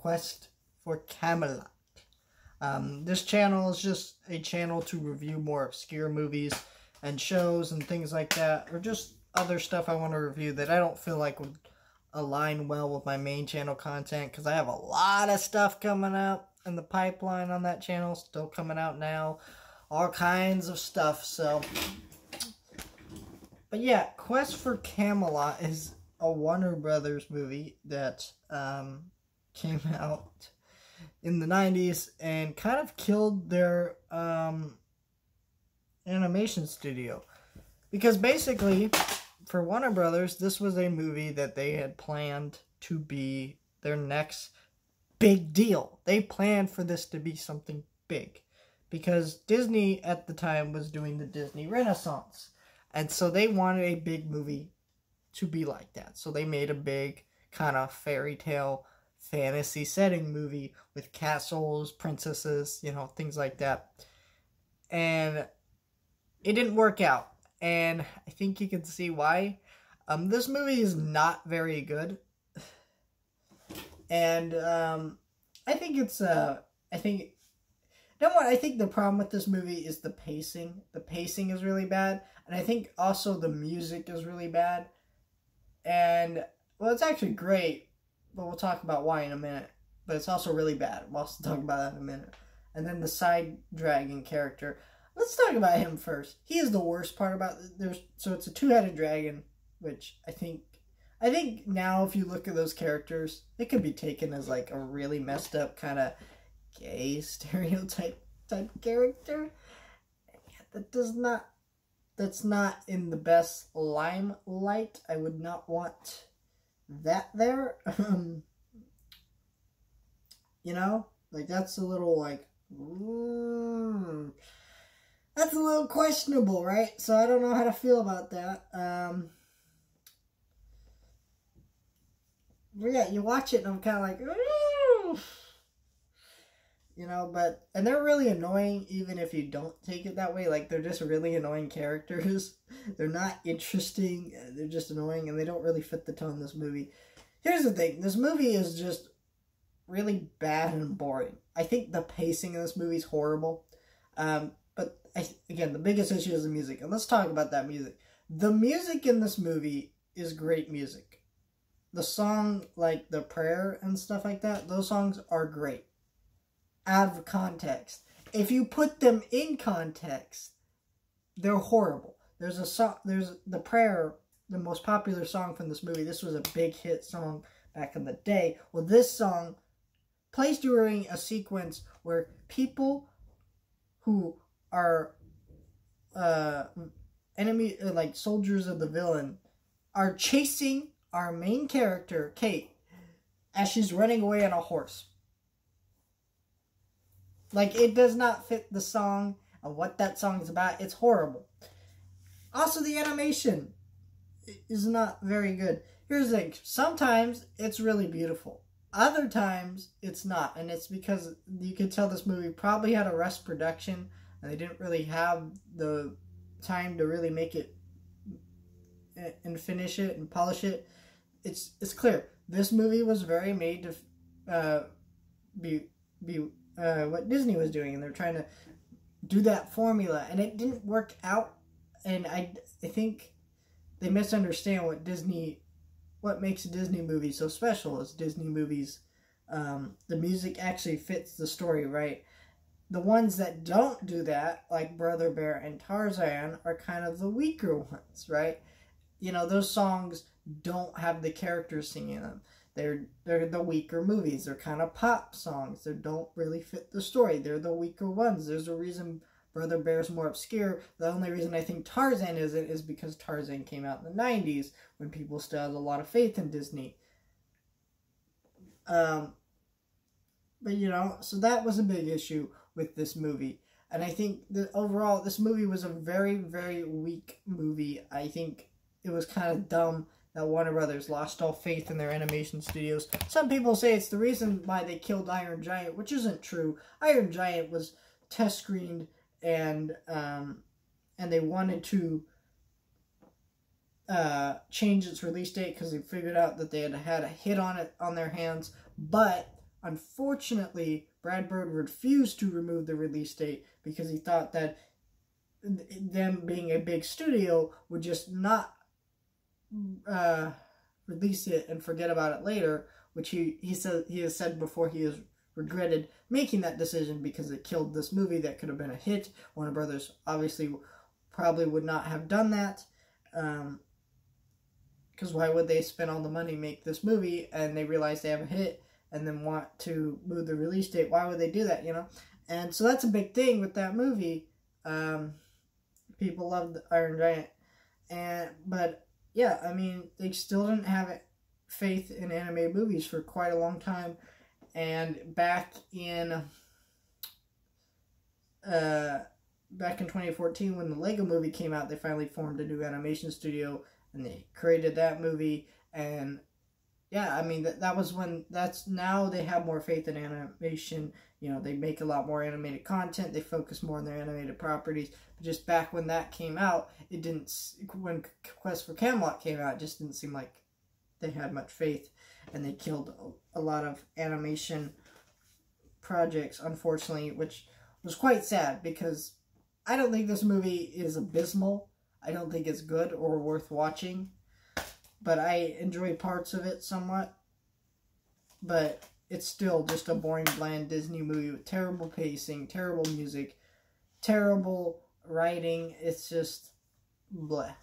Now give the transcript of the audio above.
Quest for Camelot. This channel is just a channel to review more obscure movies and shows and things like that, or just other stuff I want to review that I don't feel like would align well with my main channel content, because I have a lot of stuff coming out in the pipeline on that channel, still coming out now, all kinds of stuff. So, but yeah, Quest for Camelot is a Warner Brothers movie that came out in the 90s and kind of killed their animation studio, because basically for Warner Brothers, this was a movie that they had planned to be their next big deal. They planned for this to be something big, because Disney at the time was doing the Disney Renaissance, and so they wanted a big movie to be like that. So they made a big kind of fairy tale fantasy setting movie with castles, princesses, you know, things like that. And it didn't work out, and I think you can see why. This movie is not very good, and I think it's I think, you know what, I think the problem with this movie is the pacing. The pacing is really bad, and I think also the music is really bad. And well, it's actually great, but we'll talk about why in a minute. But it's also really bad. We'll also talk about that in a minute. And then the side dragon character. Let's talk about him first. He is the worst part about it. So it's a two-headed dragon, which I think now if you look at those characters, it could be taken as like a really messed up kind of gay stereotype type character. That's not in the best limelight. I would not want that there. You know, like that's a little like, that's a little questionable, right? So I don't know how to feel about that. But yeah, you watch it and I'm kind of like, ooh. You know, and they're really annoying even if you don't take it that way. Like, they're just really annoying characters. They're not interesting. They're just annoying, and they don't really fit the tone of this movie. Here's the thing. This movie is just really bad and boring. I think the pacing of this movie is horrible. But, again, the biggest issue is the music. And let's talk about that music. The music in this movie is great music. The song, like the prayer and stuff like that, those songs are great. Out of context. If you put them in context, they're horrible. There's the prayer, the most popular song from this movie. This was a big hit song back in the day. Well, this song plays during a sequence where people who are enemy, like soldiers of the villain, are chasing our main character, Kate, as she's running away on a horse. Like, it does not fit the song of what that song is about. It's horrible. Also, the animation is not very good. Here's the thing. Sometimes it's really beautiful. Other times it's not. And it's because you can tell this movie probably had a rush production, and they didn't really have the time to really make it and finish it and polish it. It's clear. This movie was very made to be what Disney was doing, and they're trying to do that formula, and it didn't work out. And I think they misunderstand what makes a Disney movie so special. Is Disney movies, the music actually fits the story, right? The ones that don't do that, like Brother Bear and Tarzan, are kind of the weaker ones, right? You know, those songs don't have the characters singing them. They're the weaker movies. They're kind of pop songs. They don't really fit the story. They're the weaker ones. There's a reason Brother Bear's more obscure. The only reason I think Tarzan isn't is because Tarzan came out in the 90s when people still had a lot of faith in Disney. But, you know, so that was a big issue with this movie. And I think that overall, this movie was a very, very weak movie. I think it was kind of dumb that Warner Brothers lost all faith in their animation studios. Some people say it's the reason why they killed Iron Giant, which isn't true. Iron Giant was test screened, and they wanted to change its release date because they figured out that they had a hit on their hands. But Unfortunately, Brad Bird refused to remove the release date because he thought that them being a big studio would just not release it and forget about it later, which he has said before he has regretted making that decision because it killed this movie that could have been a hit. Warner Brothers obviously probably would not have done that, because why would they spend all the money make this movie and they realize they have a hit and then want to move the release date? Why would they do that, you know? And so that's a big thing with that movie. People loved Iron Giant, but yeah, I mean, they still didn't have faith in animated movies for quite a long time. And back in 2014, when the Lego movie came out, they finally formed a new animation studio and they created that movie. And yeah, I mean, that was when, now they have more faith in animation. You know, they make a lot more animated content. They focus more on their animated properties. But just back when that came out, when Quest for Camelot came out, it just didn't seem like they had much faith. And they killed a lot of animation projects, unfortunately, which was quite sad because I don't think this movie is abysmal. I don't think it's good or worth watching. But I enjoy parts of it somewhat. But it's still just a boring, bland Disney movie with terrible pacing, terrible music, terrible writing. It's just bleh.